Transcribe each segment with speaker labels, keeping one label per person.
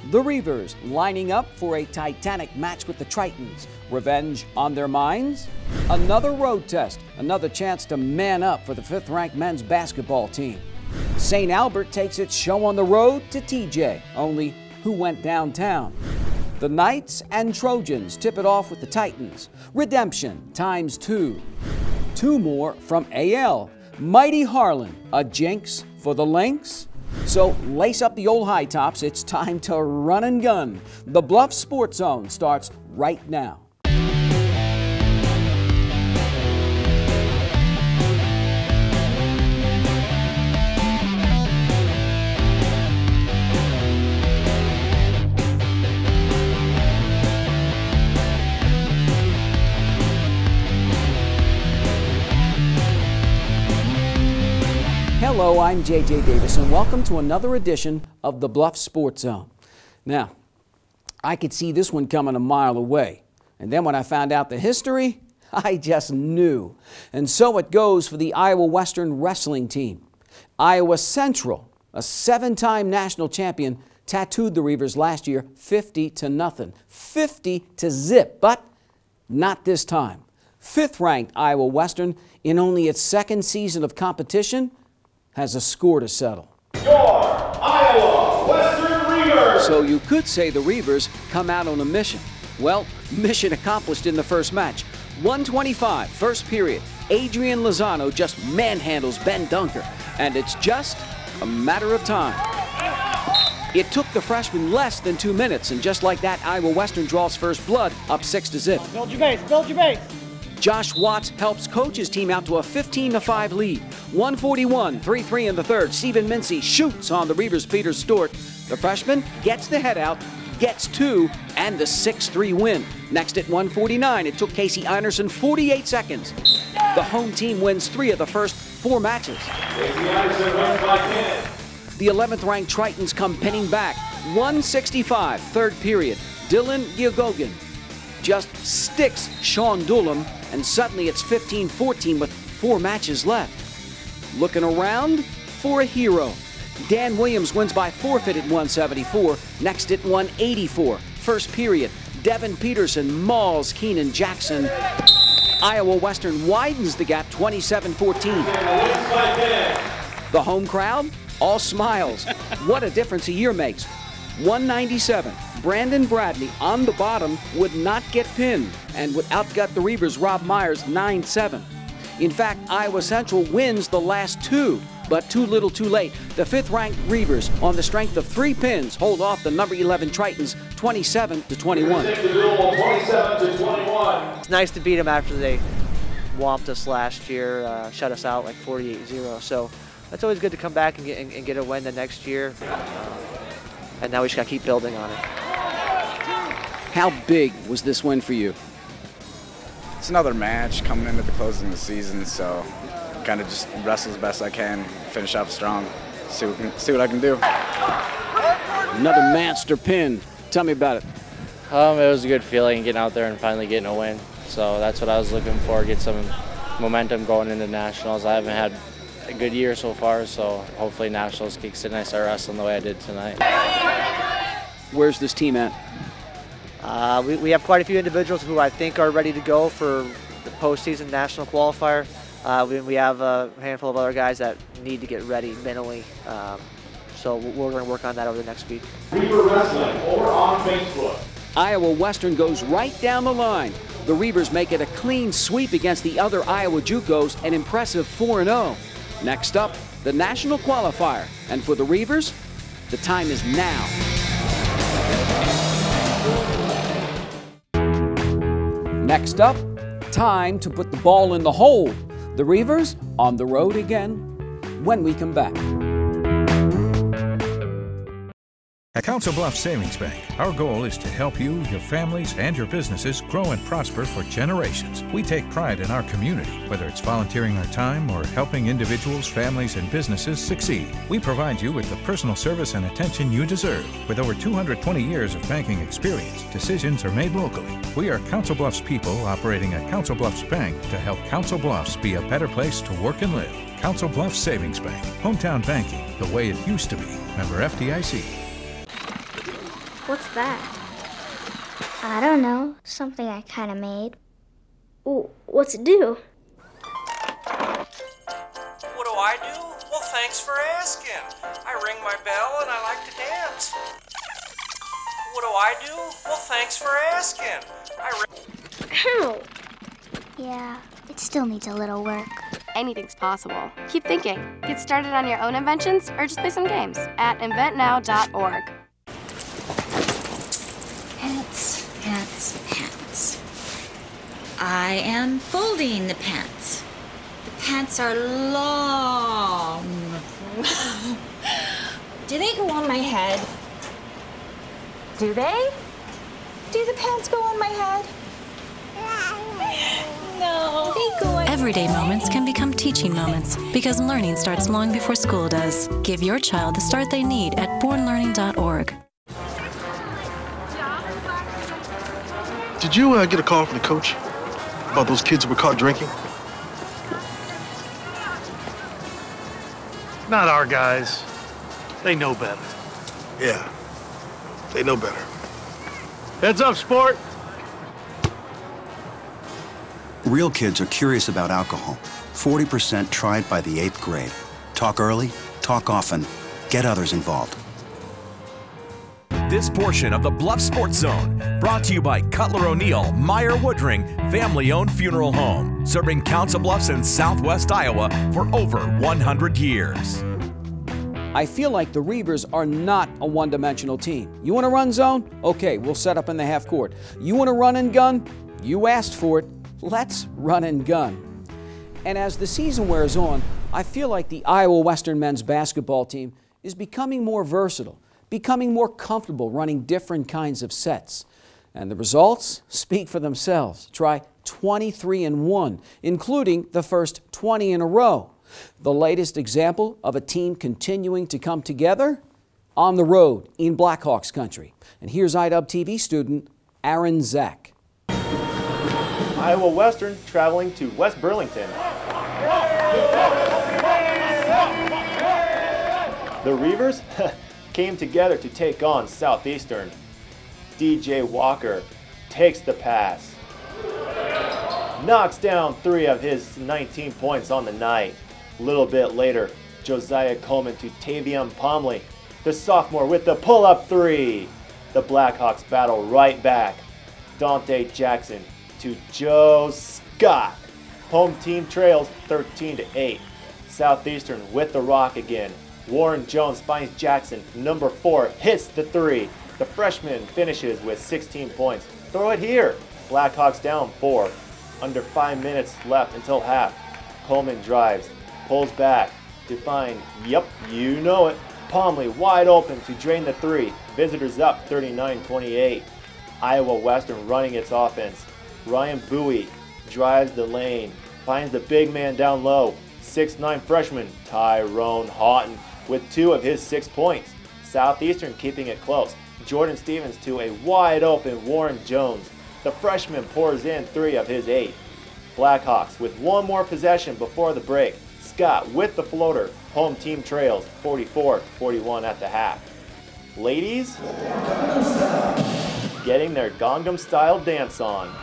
Speaker 1: The Reavers lining up for a titanic match with the Tritons. Revenge on their minds? Another road test, another chance to man up for the 5th-ranked men's basketball team. St. Albert takes its show on the road to TJ, only who went downtown? The Knights and Trojans tip it off with the Titans. Redemption ×2. 2 more from AL. Mighty Harlan, a jinx for the Lynx? So lace up the old high tops, it's time to run and gun. The Bluffs Sports Zone starts right now. Hello, I'm JJ Davis, and welcome to another edition of the Bluffs Sports Zone. Now, I could see this one coming a mile away, and then when I found out the history, I just knew. And so it goes for the Iowa Western wrestling team. Iowa Central, a 7-time national champion, tattooed the Reavers last year 50-0, 50-0, but not this time. 5th-ranked Iowa Western, in only its 2nd season of competition, has a score to settle.
Speaker 2: Your Iowa Western Reavers!
Speaker 1: So you could say the Reavers come out on a mission. Well, mission accomplished in the first match. 125, first period. Adrian Lozano just manhandles Ben Dunker, and it's just a matter of time. It took the freshman less than 2 minutes, and just like that, Iowa Western draws first blood, up 6-0.
Speaker 3: Build your base, build your base.
Speaker 1: Josh Watts helps coach his team out to a 15-5 lead. 141, 3-3 in the third. Stephen Mincy shoots on the Reavers' Peter Stewart. The freshman gets the head out, gets 2, and the 6-3 win. Next at 149, it took Casey Einerson 48 seconds. The home team wins 3 of the first 4 matches.
Speaker 2: Casey Einerson wins by 10.
Speaker 1: The 11th-ranked Tritons come pinning back. 165, third period. Dylan Giogogan just sticks Sean Dulham, and suddenly it's 15-14 with 4 matches left. Looking around for a hero. Dan Williams wins by forfeit at 174. Next at 184. First period. Devin Peterson mauls Keenan Jackson. Iowa Western widens the gap 27-14. The home crowd, all smiles. What a difference a year makes. 197. Brandon Bradley on the bottom would not get pinned and would outgut the Reavers' Rob Myers 9-7. In fact, Iowa Central wins the last 2, but too little too late. The 5th-ranked Reavers, on the strength of 3 pins, hold off the number 11 Tritons 27-21.
Speaker 3: It's nice to beat them after they whomped us last year, shut us out like 48-0. So it's always good to come back and get a win the next year. And now we just got to keep building on it.
Speaker 1: How big was this win for you?
Speaker 4: It's another match coming into the closing of the season, so kind of just wrestle as best I can, finish up strong, see what I can do.
Speaker 1: Another master pin. Tell me about it.
Speaker 5: It was a good feeling getting out there and finally getting a win. So that's what I was looking for, get some momentum going into Nationals. I haven't had a good year so far, so hopefully Nationals kicks in and I start wrestling the way I did tonight.
Speaker 1: Where's this team at?
Speaker 3: We have quite a few individuals who I think are ready to go for the postseason national qualifier. We have a handful of other guys that need to get ready mentally, so we're going to work on that over the next week.
Speaker 2: Reaver Wrestling over on Facebook.
Speaker 1: Iowa Western goes right down the line. The Reavers make it a clean sweep against the other Iowa JUCOs, an impressive 4-0. Next up, the national qualifier. And for the Reavers, the time is now. Next up, time to put the ball in the hole. The Reavers on the road again when we come back.
Speaker 6: At Council Bluffs Savings Bank, our goal is to help you, your families, and your businesses grow and prosper for generations. We take pride in our community, whether it's volunteering our time or helping individuals, families, and businesses succeed. We provide you with the personal service and attention you deserve. With over 220 years of banking experience, decisions are made locally. We are Council Bluffs people operating at Council Bluffs Bank to help Council Bluffs be a better place to work and live. Council Bluffs Savings Bank, hometown banking, the way it used to be. Member FDIC.
Speaker 7: What's that? I don't know. Something I kind of made. Ooh, what's it do?
Speaker 8: What do I do? Well, thanks for asking. I ring my bell and I like to dance. What do I do? Well, thanks for asking.
Speaker 7: Ow! Yeah, it still needs a little work.
Speaker 9: Anything's possible. Keep thinking. Get started on your own inventions or just play some games at inventnow.org.
Speaker 10: Pants, pants, pants. I am folding the pants. The pants are long. Do they go on my head? Do they? Do the pants go on my head? No. They go on.
Speaker 11: Everyday moments can become teaching moments because learning starts long before school does. Give your child the start they need at bornlearning.org.
Speaker 12: Did you get a call from the coach about those kids who were caught drinking?
Speaker 13: Not our guys. They know better.
Speaker 12: Yeah, they know better.
Speaker 13: Heads up, sport.
Speaker 14: Real kids are curious about alcohol. 40% tried by the 8th grade. Talk early, talk often, get others involved.
Speaker 15: This portion of the Bluff Sports Zone brought to you by Cutler O'Neill Meyer Woodring family-owned funeral home, serving Council Bluffs in southwest Iowa for over 100 years.
Speaker 1: I feel like the Reavers are not a one-dimensional team. You want to run zone? Okay, we'll set up in the half court. You want to run and gun? You asked for it. Let's run and gun. And as the season wears on, I feel like the Iowa Western men's basketball team is becoming more versatile, becoming more comfortable running different kinds of sets. And the results speak for themselves. Try 23-1, including the first 20 in a row. The latest example of a team continuing to come together on the road in Blackhawks country. And here's IWTV student Aaron Zach.
Speaker 16: Iowa Western traveling to West Burlington. The Reavers came together to take on Southeastern. DJ Walker takes the pass. Knocks down 3 of his 19 points on the night. A little bit later, Josiah Coleman to Tavion Pomley. The sophomore with the pull-up 3. The Blackhawks battle right back. Dante Jackson to Joe Scott. Home team trails 13-8. Southeastern with the rock again. Warren Jones finds Jackson. Number 4 hits the 3. The freshman finishes with 16 points. Throw it here. Blackhawks down 4. Under 5 minutes left until half. Coleman drives, pulls back to find, yep, you know it, Pomley wide open to drain the 3. Visitors up 39-28. Iowa Western running its offense. Ryan Bowie drives the lane, finds the big man down low. 6'9" freshman Tyrone Houghton with 2 of his 6 points. Southeastern keeping it close. Jordan Stevens to a wide open Warren Jones. The freshman pours in 3 of his 8. Blackhawks with 1 more possession before the break. Scott with the floater. Home team trails 44-41 at the half. Ladies getting their Gangnam style dance on.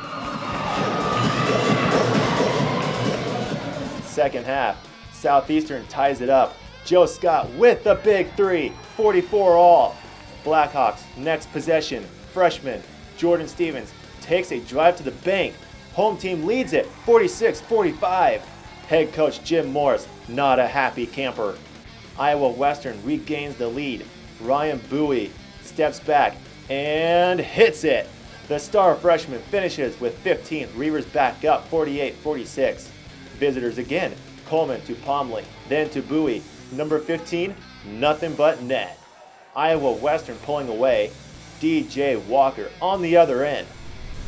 Speaker 16: Second half, Southeastern ties it up. Joe Scott with the big 3, 44 all. Blackhawks next possession, freshman Jordan Stevens takes a drive to the bank. Home team leads it 46-45. Head coach Jim Morris not a happy camper. Iowa Western regains the lead. Ryan Bowie steps back and hits it. The star freshman finishes with 15. Reavers back up 48-46. Visitors again. Coleman to Pomley, then to Bowie. Number 15, nothing but net. Iowa Western pulling away. DJ Walker on the other end.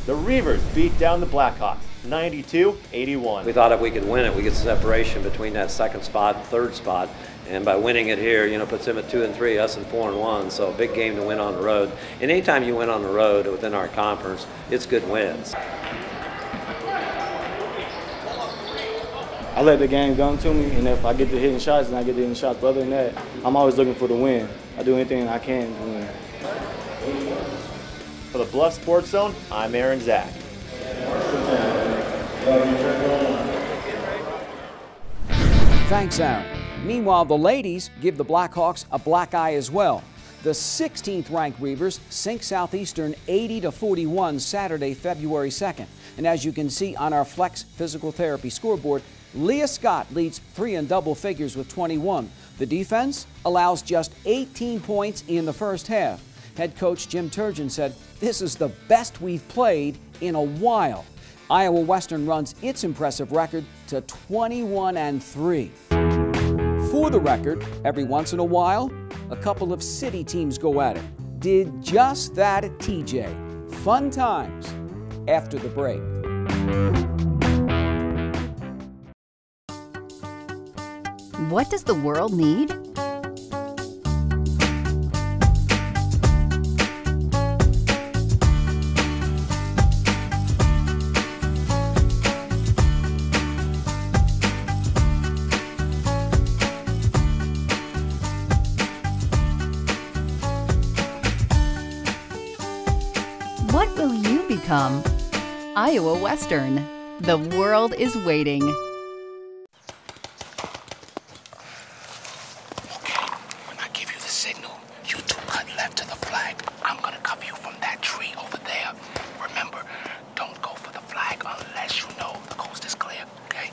Speaker 16: The Reavers beat down the Blackhawks 92-81.
Speaker 17: We thought if we could win it, we get separation between that second spot and third spot. And by winning it here, puts them at 2 and 3, us at 4 and 1. So a big game to win on the road. And anytime you win on the road within our conference, it's good wins.
Speaker 18: I let the game come to me, and if I get to hitting shots, then I get to hitting shots. But other than that, I'm always looking for the win. I do anything I can to win.
Speaker 16: For the Bluff Sports Zone, I'm Aaron Zach.
Speaker 1: Thanks, Aaron. Meanwhile, the ladies give the Blackhawks a black eye as well. The 16th ranked Reavers sink Southeastern 80-41 Saturday, February 2nd. And as you can see on our Flex Physical Therapy scoreboard, Leah Scott leads 3 in double figures with 21. The defense allows just 18 points in the first half. Head coach Jim Turgeon said, "This is the best we've played in a while." Iowa Western runs its impressive record to 21-3. For the record, every once in a while, a couple of city teams go at it. Did just that at TJ. Fun times after the break.
Speaker 19: What does the world need? What will you become? Iowa Western. The world is waiting.
Speaker 20: When I give you the signal, you two cut left to the flag. I'm gonna cover you from that tree over there. Remember, don't go for the flag unless you know the coast is clear, okay?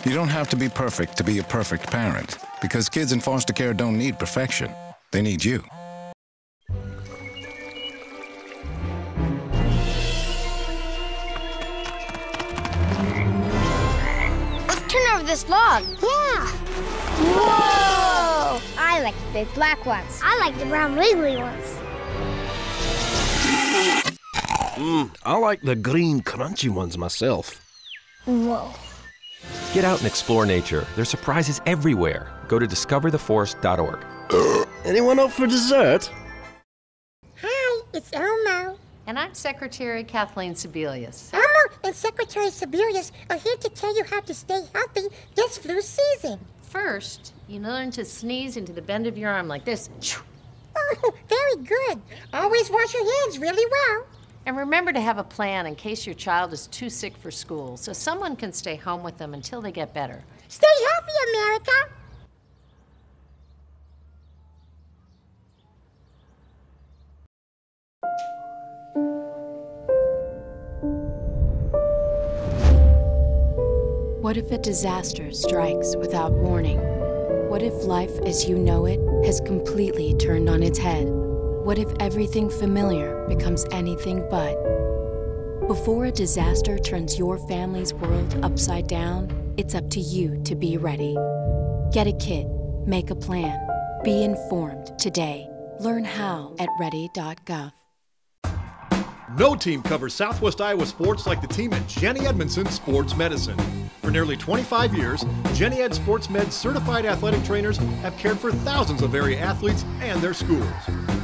Speaker 21: You don't have to be perfect to be a perfect parent, because kids in foster care don't need perfection. They need you.
Speaker 7: Let's turn over this log. Yeah. Whoa! I like the big black ones. I like the brown wiggly ones.
Speaker 22: I like the green crunchy ones myself.
Speaker 7: Whoa.
Speaker 23: Get out and explore nature. There's surprises everywhere. Go to discovertheforest.org.
Speaker 22: Anyone up for dessert?
Speaker 24: Hi, it's Elmo.
Speaker 25: And I'm Secretary Kathleen Sebelius.
Speaker 24: Elmo and Secretary Sebelius are here to tell you how to stay healthy this flu season.
Speaker 25: First, you learn to sneeze into the bend of your arm like this.
Speaker 24: Oh, very good. Always wash your hands really well.
Speaker 25: And remember to have a plan in case your child is too sick for school, so someone can stay home with them until they get better.
Speaker 24: Stay healthy, America.
Speaker 26: What if a disaster strikes without warning? What if life as you know it has completely turned on its head? What if everything familiar becomes anything but? Before a disaster turns your family's world upside down, it's up to you to be ready. Get a kit, make a plan, be informed today. Learn how at ready.gov.
Speaker 27: No team covers Southwest Iowa sports like the team at Jenny Edmondson Sports Medicine. For nearly 25 years, Jenny Ed Sports Med certified athletic trainers have cared for thousands of area athletes and their schools.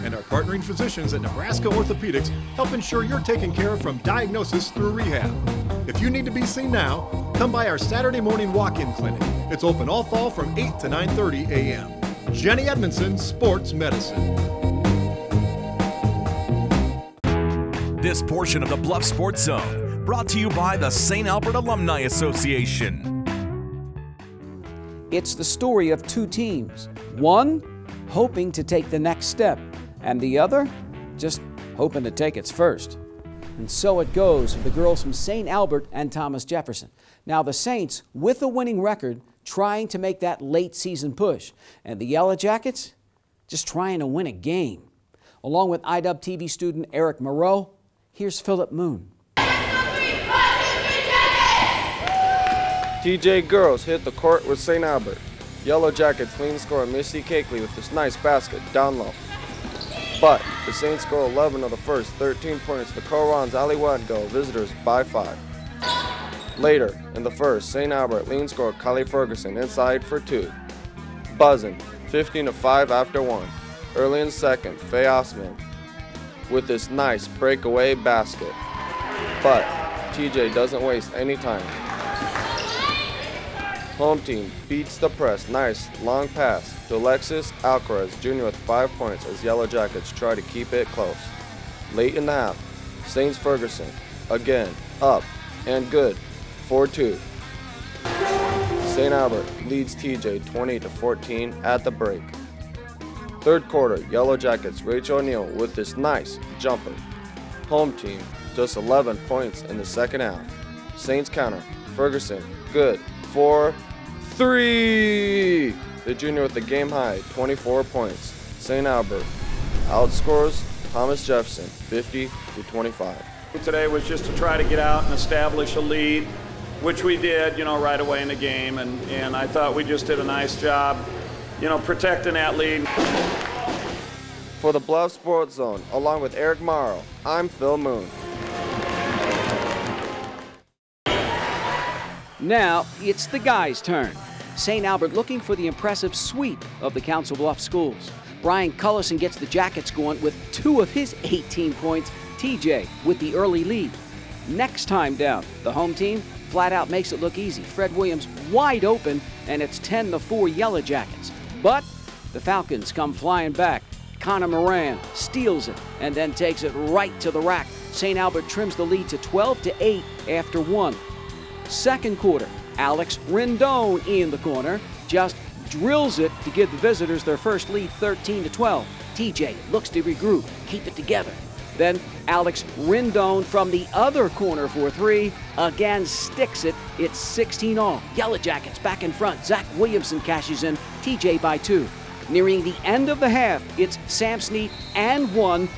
Speaker 27: And our partnering physicians at Nebraska Orthopedics help ensure you're taken care of from diagnosis through rehab. If you need to be seen now, come by our Saturday morning walk-in clinic. It's open all fall from 8 to 9:30 a.m. Jenny Edmondson Sports Medicine.
Speaker 15: This portion of the Bluff Sports Zone brought to you by the St. Albert Alumni Association.
Speaker 1: It's the story of two teams. One hoping to take the next step, and the other just hoping to take its first. And so it goes for the girls from St. Albert and Thomas Jefferson. Now the Saints, with a winning record, trying to make that late season push. And the Yellow Jackets, just trying to win a game. Along with IWTV student Eric Moreau, here's Philip Moon.
Speaker 28: TJ girls hit the court with St. Albert. Yellow Jackets lead scorer Missy Cakeley with this nice basket down low. But the Saints score 11 of the first 13 points to Coron's Alleywad go visitors by 5. Later in the first, St. Albert lead scorer Kylie Ferguson inside for 2. Buzzing 15-5 after 1. Early in second, Faye Osman with this nice breakaway basket. But TJ doesn't waste any time. Home team beats the press. Nice long pass to Alexis Alcaraz Jr. with 5 points as Yellow Jackets try to keep it close. Late in the half, Saints Ferguson again up and good, 4-2. St. Albert leads TJ 20-14 at the break. Third quarter, Yellow Jackets Rachel O'Neal with this nice jumper. Home team just 11 points in the second half. Saints counter, Ferguson good, 4-3. The junior with the game high, 24 points. St. Albert outscores Thomas Jefferson 50-25.
Speaker 2: Today was just to try to get out and establish a lead, which we did, right away in the game, and I thought we just did a nice job, protecting that lead.
Speaker 28: For the Bluff Sports Zone, along with Eric Morrow, I'm Phil Moon.
Speaker 1: Now it's the guys' turn. St. Albert looking for the impressive sweep of the Council Bluffs schools. Brian Cullison gets the Jackets going with 2 of his 18 points. TJ with the early lead. Next time down, the home team flat out makes it look easy. Fred Williams wide open, and it's 10-4 Yellow Jackets. But the Falcons come flying back. Connor Moran steals it and then takes it right to the rack. St. Albert trims the lead to 12-8 after 1. Second quarter, Alex Rendon in the corner just drills it to give the visitors their first lead, 13-12. TJ looks to regroup, keep it together. Then Alex Rendon from the other corner for 3, again sticks it. It's 16-all. Yellow Jackets back in front. Zach Williamson cashes in, TJ by 2. Nearing the end of the half, it's Sam Snead and 1,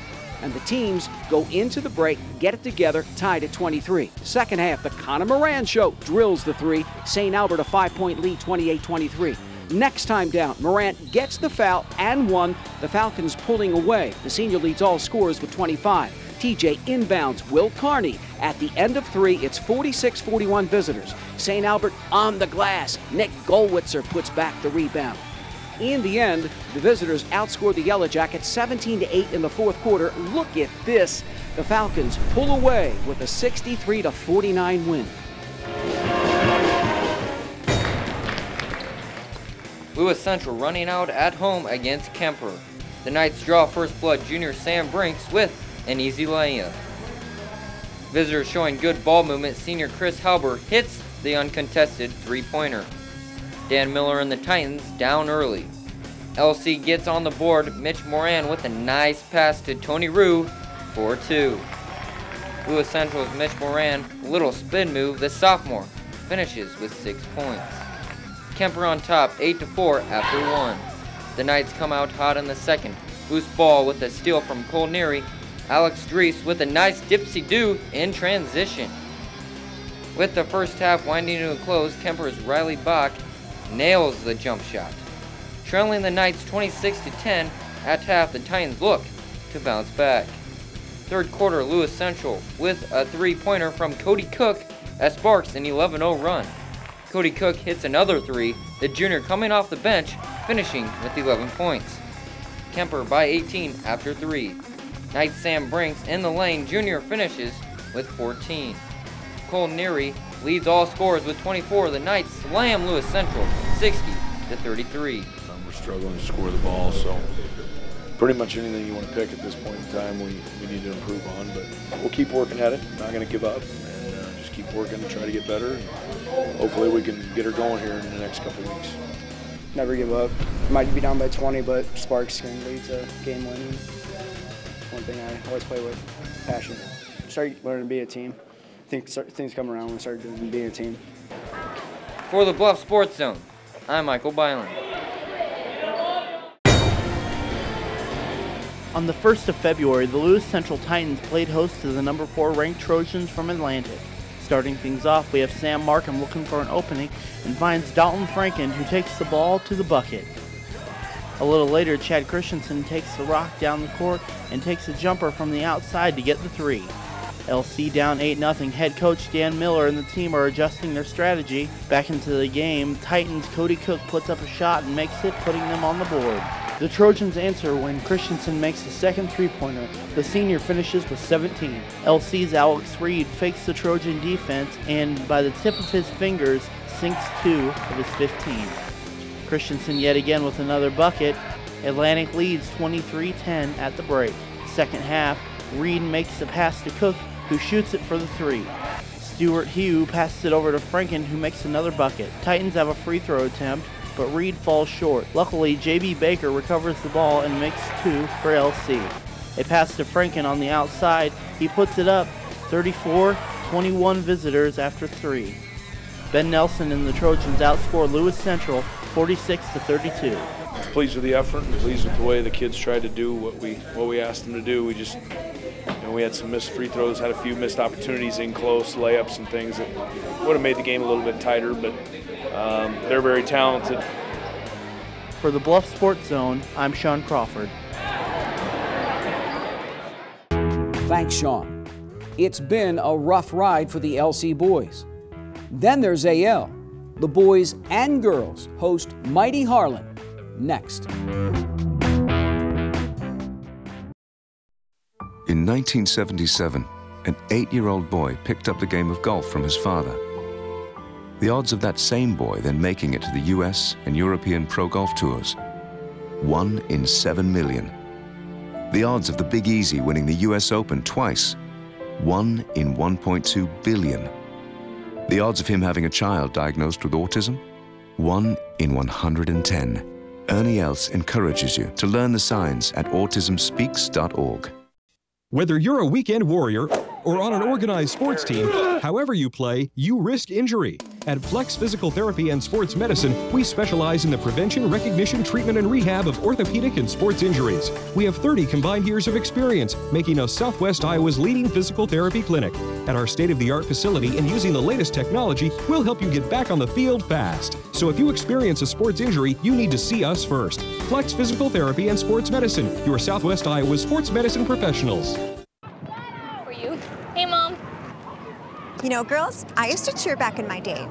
Speaker 1: and the teams go into the break, get it together, tied at 23. Second half, the Connor Moran show drills the 3. St. Albert a 5-point lead, 28-23. Next time down, Morant gets the foul and 1. The Falcons pulling away. The senior leads all scorers with 25. TJ inbounds Will Carney. At the end of 3, it's 46-41 visitors. St. Albert on the glass. Nick Goldwitzer puts back the rebound. In the end, the visitors outscore the Yellow Jackets 17-8 in the fourth quarter. Look at this. The Falcons pull away with a 63-49 win.
Speaker 3: Lewis Central running out at home against Kemper. The Knights draw first blood junior Sam Brinks with an easy layup. Visitors showing good ball movement, senior Chris Halber hits the uncontested three-pointer. Dan Miller and the Titans down early. LC gets on the board, Mitch Moran with a nice pass to Tony Rue, 4-2. Lewis Central's Mitch Moran, little spin move, the sophomore, finishes with 6 points. Kemper on top, 8-4 after 1. The Knights come out hot in the second. Loose ball with a steal from Cole Neary. Alex Drees with a nice dipsy-do in transition. With the first half winding to a close, Kemper's Riley Bach nails the jump shot. Trailing the Knights 26-10 at half, the Titans look to bounce back. Third quarter, Lewis Central with a three-pointer from Cody Cook that sparks an 11-0 run. Cody Cook hits another 3, the junior coming off the bench, finishing with 11 points. Kemper by 18 after 3. Knights Sam Brinks in the lane, junior finishes with 14. Cole Neary leads all scorers with 24. The Knights slam Lewis Central 60-33.
Speaker 4: We're struggling to score the ball, so pretty much anything you want to pick at this point in time we need to improve on, but we'll keep working at it. Not going to give up, and just keep working to try to get better. And hopefully we can get her going here in the next couple of weeks.
Speaker 5: Never give up. Might be down by 20, but sparks can lead to game winning. One thing I always play with, passion. Start learning to be a team. I think things come around when we start doing being a team.
Speaker 3: For the Bluff Sports Zone, I'm Michael Byland.
Speaker 6: On the 1st of February, the Lewis Central Titans played host to the number 4 ranked Trojans from Atlantic. Starting things off, we have Sam Markham looking for an opening and finds Dalton Franken, who takes the ball to the bucket. A little later, Chad Christensen takes the rock down the court and takes a jumper from the outside to get the 3. LC down 8-0. Head coach Dan Miller and the team are adjusting their strategy. Back into the game, Titans' Cody Cook puts up a shot and makes it, putting them on the board. The Trojans answer when Christensen makes the second three-pointer. The senior finishes with 17. LC's Alex Reed fakes the Trojan defense and, by the tip of his fingers, sinks 2 of his 15. Christensen yet again with another bucket. Atlantic leads 23-10 at the break. Second half, Reed makes the pass to Cook, who shoots it for the 3. Stuart Hugh passes it over to Franken, who makes another bucket. Titans have a free throw attempt, but Reed falls short. Luckily, J.B. Baker recovers the ball and makes 2 for LC. A pass to Franken on the outside. He puts it up. 34-21 visitors after 3. Ben Nelson and the Trojans outscore Lewis Central 46-32.
Speaker 4: Pleased with the effort and pleased with the way the kids tried to do what we asked them to do. We just, we had some missed free throws, had a few missed opportunities in close, layups and things that would have made the game a little bit tighter, but they're very talented.
Speaker 6: For the Bluff Sports Zone, I'm Sean Crawford.
Speaker 1: Thanks, Sean. It's been a rough ride for the LC boys. Then there's AL. The boys and girls host mighty Harlan next.
Speaker 8: In 1977, an 8-year-old boy picked up the game of golf from his father. The odds of that same boy then making it to the US and European Pro Golf Tours, 1 in 7 million. The odds of the Big Easy winning the US Open twice, 1 in 1.2 billion. The odds of him having a child diagnosed with autism, 1 in 110. Ernie Els encourages you to learn the signs at autismspeaks.org.
Speaker 9: Whether you're a weekend warrior or on an organized sports team, however you play, you risk injury. At Flex Physical Therapy and Sports Medicine, we specialize in the prevention, recognition, treatment, and rehab of orthopedic and sports injuries. We have 30 combined years of experience, making us Southwest Iowa's leading physical therapy clinic. At our state-of-the-art facility and using the latest technology, we'll help you get back on the field fast. So if you experience a sports injury, you need to see us first. Flex Physical Therapy and Sports Medicine, your Southwest Iowa sports medicine professionals.
Speaker 10: For you. Hey, Mom.
Speaker 11: You know, girls, I used to cheer back in my day.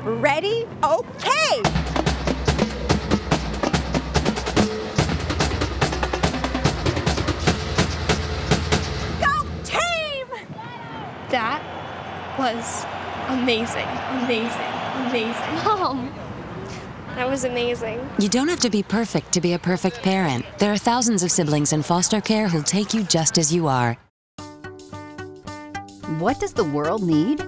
Speaker 11: Ready? Okay! Go team!
Speaker 10: That was amazing, amazing, amazing. Mom, that was amazing.
Speaker 12: You don't have to be perfect to be a perfect parent. There are thousands of siblings in foster care who'll take you just as you are.
Speaker 19: What does the world need?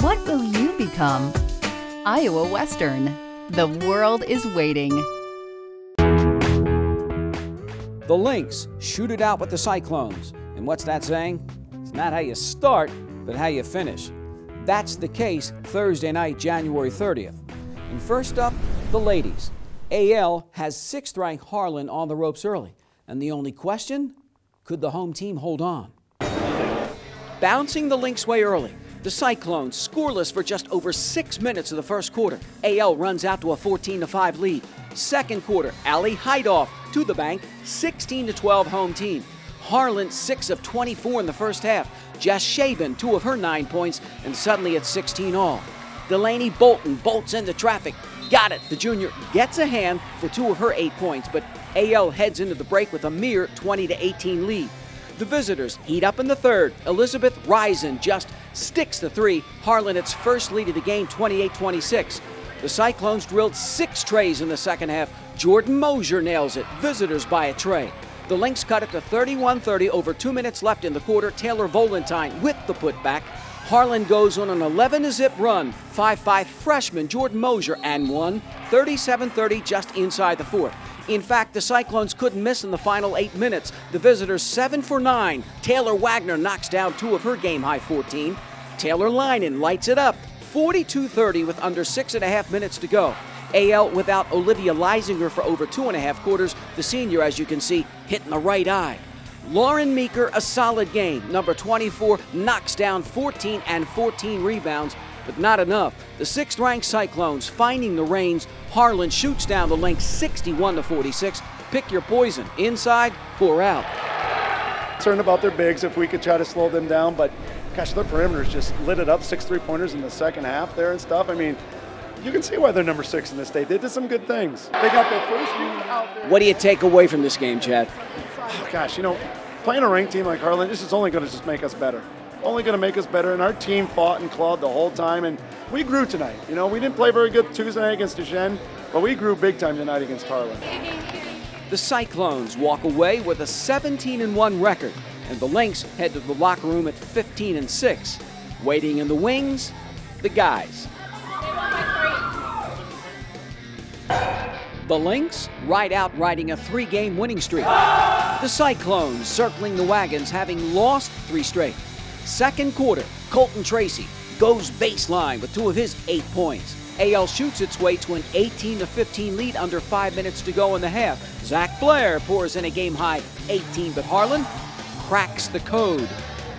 Speaker 19: What will you become? Iowa Western. The world is waiting.
Speaker 1: The Lynx shoot it out with the Cyclones. And what's that saying? It's not how you start, but how you finish. That's the case Thursday night, January 30th. And first up, the ladies. AL has 6th-ranked Harlan on the ropes early. And the only question, could the home team hold on? Bouncing the Lynx way early. The Cyclones scoreless for just over 6 minutes of the first quarter. AL runs out to a 14-5 lead. Second quarter, Allie Heidoff to the bank, 16-12 home team. Harlan 6 of 24 in the first half. Jess Shaben 2 of her 9 points, and suddenly it's 16 all. Delaney Bolton bolts into traffic. Got it. The junior gets a hand for 2 of her 8 points, but AL heads into the break with a mere 20-18 lead. The visitors heat up in the third. Elizabeth Risen just sticks the 3. Harlan its first lead of the game, 28-26. The Cyclones drilled 6 trays in the second half. Jordan Mosier nails it. Visitors by a tray. The Lynx cut it to 31-30 over 2 minutes left in the quarter. Taylor Volentine with the putback. Harlan goes on an 11-0 run. 5'5" freshman Jordan Mosier and one. 37-30 just inside the fourth. In fact, the Cyclones couldn't miss in the final 8 minutes. The visitors 7 for 9. Taylor Wagner knocks down 2 of her game-high 14. Taylor Linen lights it up. 42-30 with under 6.5 minutes to go. AL without Olivia Leisinger for over 2.5 quarters. The senior, as you can see, hitting the right eye. Lauren Meeker, a solid game. Number 24 knocks down 14 and 14 rebounds. but not enough. The 6th-ranked Cyclones finding the reins. Harlan shoots down the length 61-46. Pick your poison, inside or out.
Speaker 7: Concerned about their bigs if we could try to slow them down, but gosh, their perimeters just lit it up. 6 3-pointers in the second half there and stuff. I mean, you can see why they're number 6 in the state. They did some good things. They got their first team out there.
Speaker 1: What do you take away from this game, Chad?
Speaker 7: Oh, gosh, you know, playing a ranked team like Harlan, this is only going to just make us better. Only going to make us better, and our team fought and clawed the whole time, and we grew tonight. You know, we didn't play very good Tuesday night against Duchesne, but we grew big time tonight against Harlan.
Speaker 1: The Cyclones walk away with a 17-1 record, and the Lynx head to the locker room at 15-6. Waiting in the wings, the guys. The Lynx ride out riding a 3-game winning streak. The Cyclones circling the wagons, having lost 3 straight. Second quarter, Colton Tracy goes baseline with 2 of his 8 points. AL shoots its way to an 18-15 lead under 5 minutes to go in the half. Zach Blair pours in a game-high 18, but Harlan cracks the code.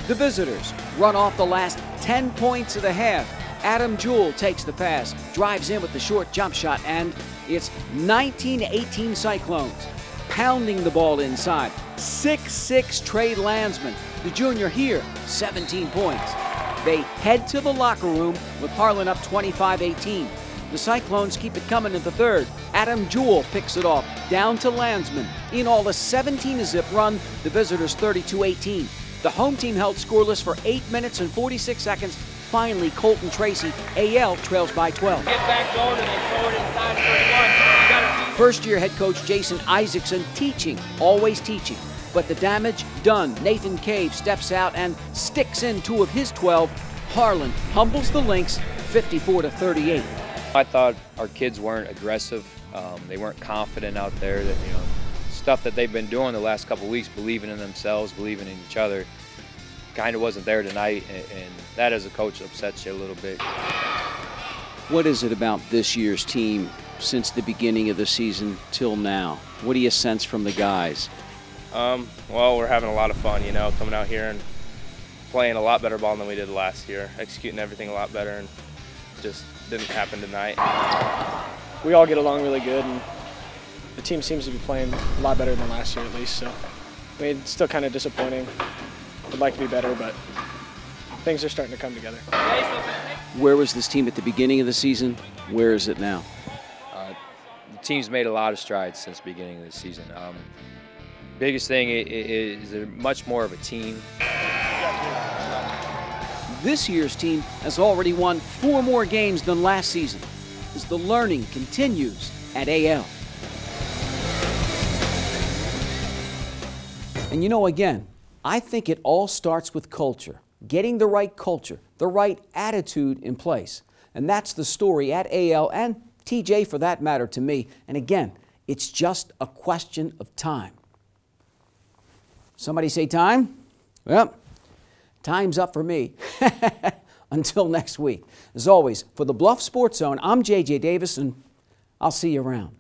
Speaker 1: The visitors run off the last 10 points of the half. Adam Jewell takes the pass, drives in with the short jump shot, and it's 19-18 Cyclones pounding the ball inside. 6'6" Trey Landsman, the junior here, 17 points. They head to the locker room with Harlan up 25-18. The Cyclones keep it coming in the third. Adam Jewell picks it off, down to Landsman. In all, a 17-zip run, the visitors 32-18. The home team held scoreless for 8 minutes and 46 seconds. Finally, Colton Tracy, AL, trails by 12.
Speaker 13: Get back going and then throw it inside 31.
Speaker 1: First-year head coach Jason Isaacson teaching, always teaching. But the damage done. Nathan Cave steps out and sticks in 2 of his 12. Harlan humbles the Lynx 54-38.
Speaker 14: I thought our kids weren't aggressive. They weren't confident out there. That, you know, stuff that they've been doing the last couple of weeks, believing in themselves, believing in each other, kind of wasn't there tonight, and that as a coach upsets you a little bit.
Speaker 1: What is it about this year's team since the beginning of the season till now? What do you sense from the guys?
Speaker 16: Well, we're having a lot of fun, you know, coming out here and playing a lot better ball than we did last year, executing everything a lot better, and just didn't happen tonight.
Speaker 17: We all get along really good, and the team seems to be playing a lot better than last year at least, so I mean, it's still kind of disappointing. Would like to be better, but things are starting to come together.
Speaker 1: Where was this team at the beginning of the season? Where is it now?
Speaker 14: The team's made a lot of strides since the beginning of the season. Biggest thing is they're much more of a team.
Speaker 1: This year's team has already won 4 more games than last season as the learning continues at AL. And you know, again, I think it all starts with culture, getting the right culture, the right attitude in place. And that's the story at AL and TJ for that matter to me. And again, it's just a question of time. Somebody say time? Well, time's up for me. Until next week. As always, for the Bluff Sports Zone, I'm J.J. Davis, and I'll see you around.